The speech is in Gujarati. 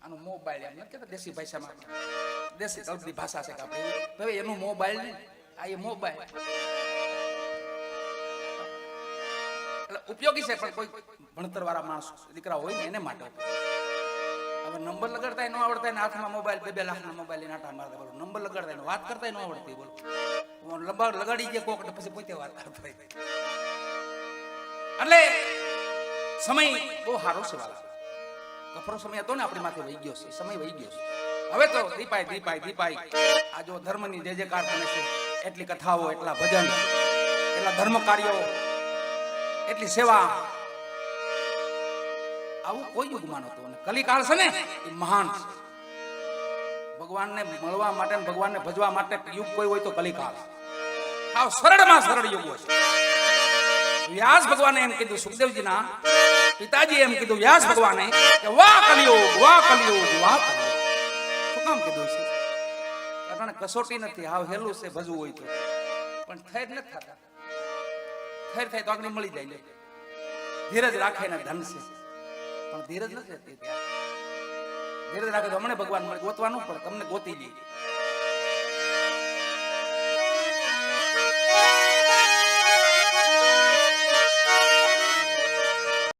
આનો મોબાઈલ એમ નથી કહેતા દેશી ભાષામાં, દેશી કલ્પની ભાષા છે કે આપણે હવે એનું મોબાઈલ ને આ એ મોબાઈલ એટલે ઉપયોગી છે, પણ કોઈ ભણતર વાળા માણસ દીકરા હોય ને એને માટે. હવે નંબર લગાડતા ન આવડતા ને હાથમાં મોબાઈલ 2 લાખના મોબાઈલ લઈને આટા મારતા, બોલો નંબર લગાડતા ને વાત કરતા ન આવડતી, બોલો લગાડી ગયા કોક પછી પોતે વાત કરતા. એટલે સમય બહુ સારો છે વાલા, કફરો સમય હતો ને આપણી માથે વહી ગયો છે, સમય વહી ગયો છે. હવે તો દીપાય આ જો ધર્મની જે કાર બને છે, એટલી કથાઓ, એટલા ભજન, એટલા ધર્મ કાર્યો, એટલી સેવા, આવું કોઈ યુગમાં નહોતું. અને કલિકાળ છે ને એ મહાન છે. ભગવાનને મળવા માટે, ભગવાનને ભજવા માટે યુગ કોઈ હોય તો કલિકાળ. આવ સરળમાં સરળ યુગ છે. વ્યાસ ભગવાને એમ કીધું, સુખદેવજીના પિતાજી એમ કીધું વ્યાસ ભગવાને કે વાહ કલિયુગ, વાહ કલિયુગ, વાહ કલિયુગ. શું કામ કીધું છે? કારણ કસોટી નથી, હાવ હેલું છે ભજવું હોય તો, પણ થેર નથી થતા. થેર થાય તો આગળ મળી જાય. ધીરજ રાખે ને ધન છે, પણ ધીરજ નથી રહેતી. ધીરજ રાખે તો અમને ભગવાન મળે, ગોતવાનું પડે, તમને ગોતી લઈએ.